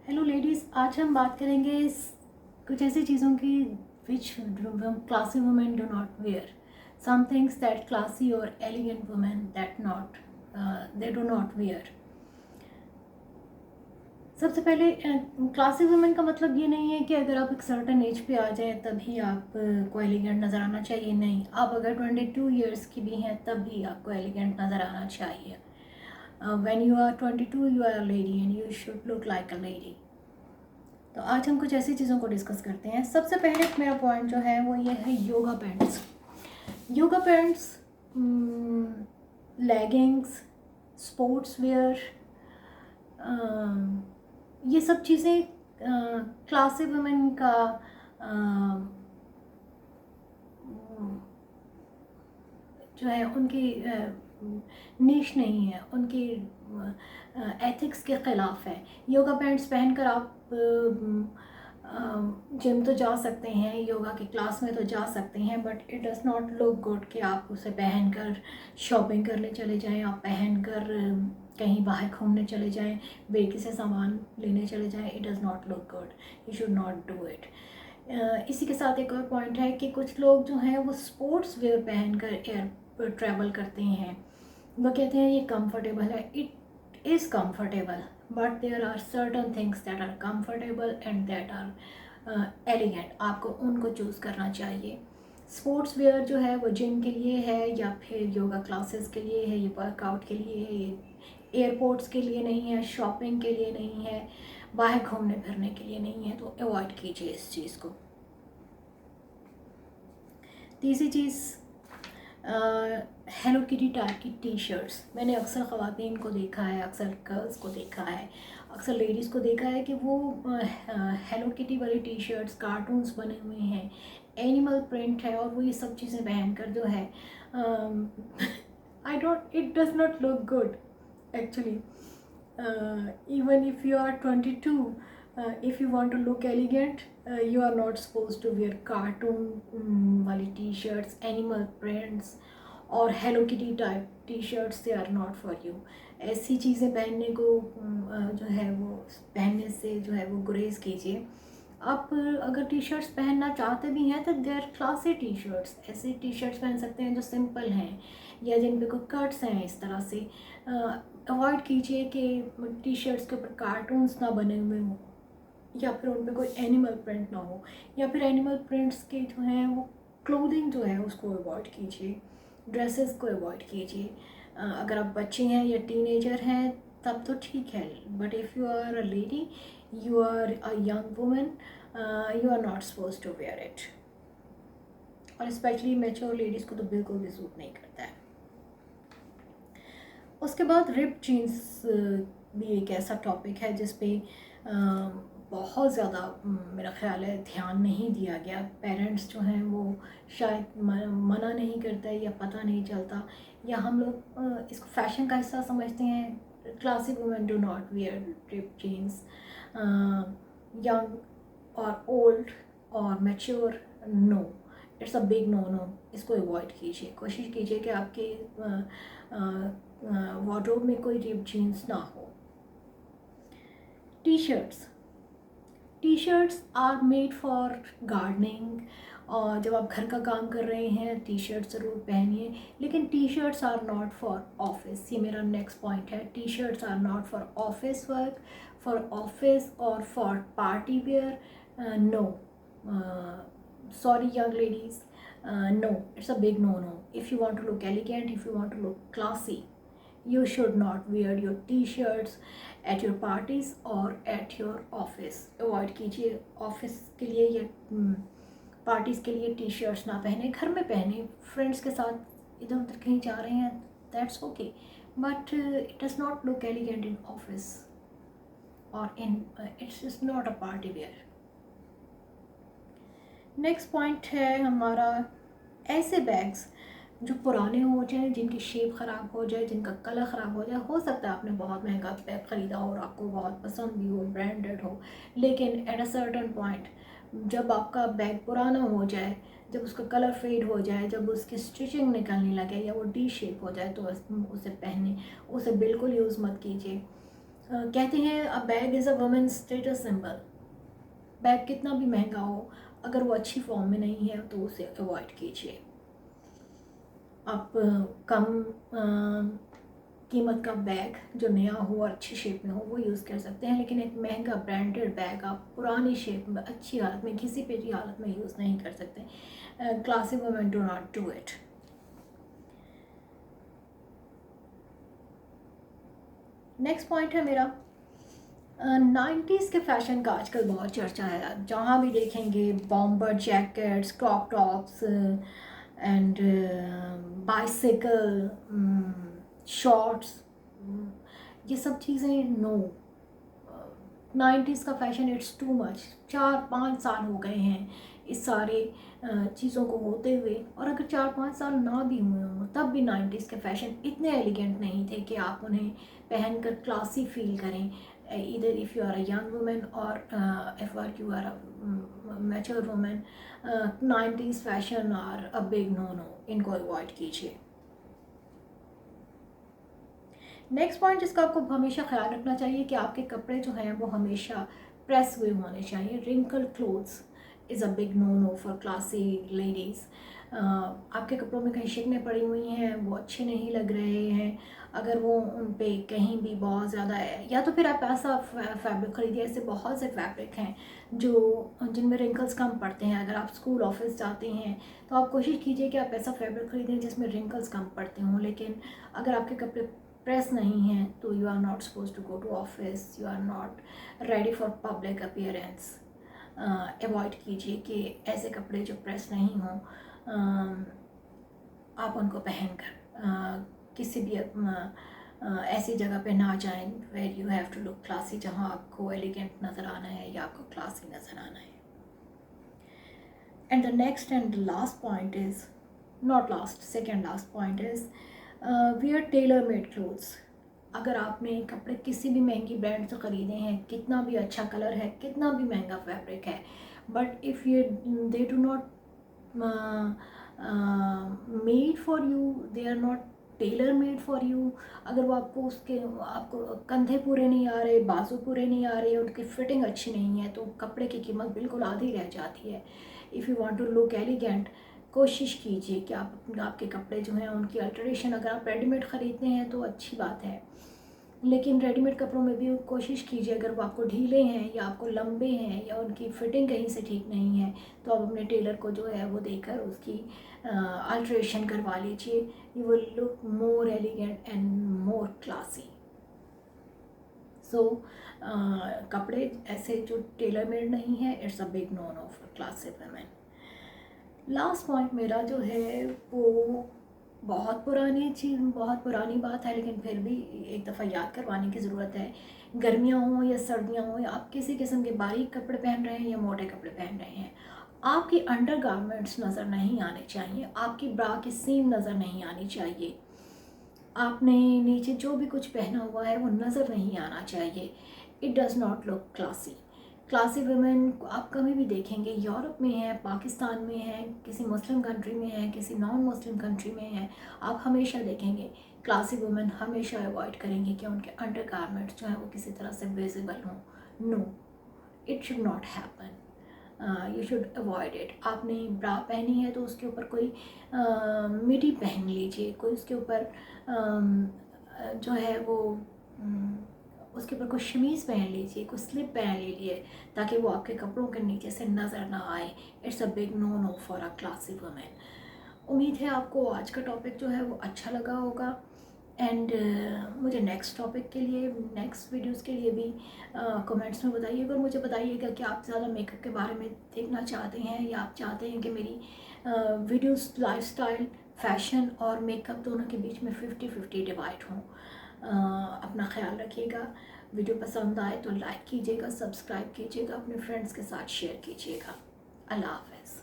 Hello ladies, आज हम बात करेंगे कुछ ऐसी चीज़ों की which classy women do not wear, some things that classy और elegant women that not they do not wear. सबसे पहले क्लासी वुमेन का मतलब ये नहीं है कि अगर आप एक सर्टन एज पे आ जाए तभी आप को एलिगेंट नज़र आना चाहिए। नहीं, आप अगर 22 ईयर्स की भी हैं तब भी आपको एलिगेंट नज़र आना चाहिए। When you are 22 you are a lady and you should look like a lady. तो आज हम कुछ ऐसी चीज़ों को डिस्कस करते हैं। सबसे पहले मेरा पॉइंट जो है वो ये है yoga pants. Yoga pants, leggings, sports wear, ये सब चीज़ें क्लासी वुमेन का जो है उनकी नीश नहीं है, उनकी एथिक्स के ख़िलाफ़ है। योगा पैंट्स पहनकर आप जिम तो जा सकते हैं, योगा की क्लास में तो जा सकते हैं, but it does not look good कि आप उसे पहनकर शॉपिंग करने चले जाएं, आप पहनकर कहीं बाहर घूमने चले जाएं, बेकी से सामान लेने चले जाएं। It does not look good, you should not do it. इसी के साथ एक और पॉइंट है कि कुछ लोग जो हैं वो स्पोर्ट्स वेयर पहनकर एयर पर ट्रैवल करते हैं। वो कहते हैं ये कंफर्टेबल है। It is comfortable, but there are certain things that are comfortable and that are elegant. आपको उनको चूज़ करना चाहिए। स्पोर्ट्स वेयर जो है वो जिम के लिए है या फिर योगा क्लासेस के लिए है, ये वर्कआउट के लिए है, ये एयरपोर्ट्स के लिए नहीं है, शॉपिंग के लिए नहीं है, बाहर घूमने फिरने के लिए नहीं है। तो अवॉइड कीजिए इस चीज़ को। तीसरी चीज़, हेलो किटी टाइप की टी शर्ट्स। मैंने अक्सर ख़वातीन को देखा है, अक्सर गर्ल्स को देखा है, अक्सर लेडीज़ को देखा है कि वो हेलो किटी वाली टी शर्ट्स, कार्टून्स बने हुए हैं, एनिमल प्रिंट है, और वो ये सब चीज़ें पहनकर जो है it does not look good actually. Even if you are 22, if you want to look elegant, you are not supposed to wear cartoon वाली t-shirts, animal prints और Hello Kitty type t-shirts, they are not for you। ऐसी चीज़ें पहनने को जो है वो पहनने से जो है वो गुरेज कीजिए। आप अगर टी शर्ट्स पहनना चाहते भी हैं तो देर क्लासी टी शर्ट्स, ऐसे टी शर्ट्स पहन सकते हैं जो सिंपल हैं या जिन पे कोई कट्स हैं। इस तरह से अवॉइड कीजिए कि टी शर्ट्स के ऊपर कार्टून्स ना बने हुए हों या फिर उन पर कोई एनिमल प्रिंट ना हो, या फिर एनिमल प्रिंट्स के जो हैं वो क्लोथिंग जो है उसको अवॉइड कीजिए, ड्रेसेस को अवॉइड कीजिए। अगर आप बच्चे हैं या टीनेजर हैं तब तो ठीक है, but if you are a lady, you are a young woman, you are not supposed to wear it। और स्पेशली मैच्योर लेडीज़ को तो बिल्कुल भी सूट नहीं करता है। उसके बाद रिप जीन्स भी एक ऐसा टॉपिक है जिस पे बहुत ज़्यादा मेरा ख्याल है ध्यान नहीं दिया गया। पेरेंट्स जो हैं वो शायद मना नहीं करते या पता नहीं चलता, या हम लोग इसको फैशन का हिस्सा समझते हैं। Classic women do not wear rip jeans. Young और ओल्ड और mature, no, it's a big no no. इसको अवॉइड कीजिए। कोशिश कीजिए कि आपके वार्डरोब में कोई रिप जीन्स ना हो। T shirts are made for gardening, और जब आप घर का काम कर रहे हैं टी शर्ट ज़रूर पहनिए, लेकिन T shirts are not for office. ये मेरा नेक्स्ट पॉइंट है। T shirts are not for office work, for office और for party wear, no. Sorry young ladies, no, it's a big no if you want to look elegant, if you want to look classy, you should not wear your t-shirts at your parties or at your office। Avoid कीजिए। Office के लिए या parties के लिए T shirts ना पहने, घर में पहने, फ्रेंड्स के साथ इधर उधर कहीं जा रहे हैं that's okay, but it does not look elegant in office और in its is not a party wear. Next point है हमारा ऐसे बैग्स जो पुराने हो जाए, जिनकी शेप ख़राब हो जाए, जिनका कलर ख़राब हो जाए। हो सकता है आपने बहुत महंगा बैग ख़रीदा हो और आपको बहुत पसंद भी हो, ब्रांडेड हो, लेकिन एट अ सर्टन पॉइंट जब आपका बैग पुराना हो जाए, जब उसका कलर फेड हो जाए, जब उसकी स्टिचिंग निकलने लगे या वो डी शेप हो जाए, तो उसे पहने, उसे बिल्कुल यूज़ मत कीजिए। कहते हैं अ bag is a women status symbol. Bag कितना भी महंगा हो, अगर वो अच्छी फॉर्म में नहीं है तो उसे अवॉइड कीजिए। आप कम कीमत का बैग जो नया हो और अच्छी शेप में हो वो यूज़ कर सकते हैं, लेकिन एक महंगा ब्रांडेड बैग आप पुरानी शेप में अच्छी हालत में किसी भी हालत में यूज़ नहीं कर सकते। Classy women do not do it. Next point है मेरा 90s के फैशन का आजकल बहुत चर्चा है। जहाँ भी देखेंगे bomber jackets, crop tops and bicycle shorts, ये सब चीज़ें नो। 90s का फैशन इट्स टू मच। 4-5 साल हो गए हैं इस सारे चीज़ों को होते हुए, और अगर 4-5 साल ना भी हुए हों तब भी 90s के फैशन इतने एलिगेंट नहीं थे कि आप उन्हें पहनकर क्लासी फील करें। either if you are a young woman or if you are a mature woman, 90s fashion are a big no, इनको अवॉइड कीजिए। नेक्स्ट पॉइंट जिसका आपको हमेशा ख्याल रखना चाहिए कि आपके कपड़े जो हैं वो हमेशा प्रेस हुए होने चाहिए। Wrinkle clothes is a big no for classy ladies. आपके कपड़ों में कहीं शिकने पड़ी हुई हैं, वो अच्छे नहीं लग रहे हैं, अगर वो उन पे कहीं भी बहुत ज़्यादा है, या तो फिर आप ऐसा फैब्रिक खरीदिए। ऐसे बहुत से फैब्रिक हैं जो जिनमें रिंकल्स कम पड़ते हैं। अगर आप स्कूल ऑफिस जाते हैं तो आप कोशिश कीजिए कि आप ऐसा फैब्रिक खरीदें जिसमें रिंकल्स कम पड़ते हों। लेकिन अगर आपके कपड़े प्रेस नहीं है तो you are not suppose to go to office, you are not ready for public appearance. Avoid कीजिए कि ऐसे कपड़े जो प्रेस नहीं हों आप उनको पहनकर किसी भी ऐसी जगह पे ना जाएं where you have to look classy, जहाँ आपको एलिगेंट नज़र आना है या आपको क्लासी नज़र आना है। And the next and last point is not last, second last point is wear tailor made clothes. अगर आपने कपड़े किसी भी महंगी ब्रांड से ख़रीदे हैं, कितना भी अच्छा कलर है, कितना भी महंगा फैब्रिक है, but if you they do not made for you, they are not tailor made for you. अगर वो आपको कंधे पूरे नहीं आ रहे, बाजू पूरे नहीं आ रहे, उनकी फिटिंग अच्छी नहीं है, तो कपड़े की कीमत बिल्कुल आधी रह जाती है। If you want to look elegant, कोशिश कीजिए कि आपके कपड़े जो हैं उनकी अल्टरेशन, अगर आप रेडीमेड ख़रीदते हैं तो अच्छी बात है, लेकिन रेडीमेड कपड़ों में भी कोशिश कीजिए अगर वो आपको ढीले हैं या आपको लंबे हैं या उनकी फ़िटिंग कहीं से ठीक नहीं है तो आप अपने टेलर को जो है वो देकर उसकी अल्टरेशन करवा लीजिए। You will look more elegant and more classy. So कपड़े ऐसे जो टेलर मेड नहीं है, it's a big no for classy women. Last point मेरा जो है वो बहुत पुरानी बात है, लेकिन फिर भी एक दफ़ा याद करवाने की ज़रूरत है। गर्मियाँ हों या सर्दियाँ हों, या आप किसी किस्म के बारीक कपड़े पहन रहे हैं या मोटे कपड़े पहन रहे हैं, आपकी अंडर गारमेंट्स नज़र नहीं आने चाहिए, आपकी ब्रा की सीम नज़र नहीं आनी चाहिए, आपने नीचे जो भी कुछ पहना हुआ है वो नज़र नहीं आना चाहिए। It does not look classy. Classy women आप कभी भी देखेंगे, यूरोप में है, पाकिस्तान में है, किसी मुस्लिम कंट्री में है, किसी नॉन मुस्लिम कंट्री में है, आप हमेशा देखेंगे क्लासी वुमेन हमेशा अवॉइड करेंगे कि उनके अंडर गारमेंट्स जो हैं वो किसी तरह से विजिबल हों। No, it should not happen, you should avoid it. आपने ब्रा पहनी है तो उसके ऊपर कोई मिडी पहन लीजिए, कोई उसके ऊपर जो है वो उसके ऊपर कोई शमीज़ पहन लीजिए, कोई स्लिप पहन लीजिए, ताकि वो आपके कपड़ों के नीचे से नज़र ना आए। It's a big no for a classy women. उम्मीद है आपको आज का टॉपिक जो है वो अच्छा लगा होगा, एंड मुझे नेक्स्ट टॉपिक के लिए, नेक्स्ट वीडियोस के लिए भी कमेंट्स में बताइएगा, और मुझे बताइएगा कि आप ज़्यादा मेकअप के बारे में देखना चाहते हैं या आप चाहते हैं कि मेरी वीडियोस लाइफस्टाइल, फैशन और मेकअप दोनों के बीच में 50-50 डिवाइड हों। अपना ख्याल रखिएगा। वीडियो पसंद आए तो लाइक कीजिएगा, सब्सक्राइब कीजिएगा, अपने फ्रेंड्स के साथ शेयर कीजिएगा। अल्लाह हाफ़िज़।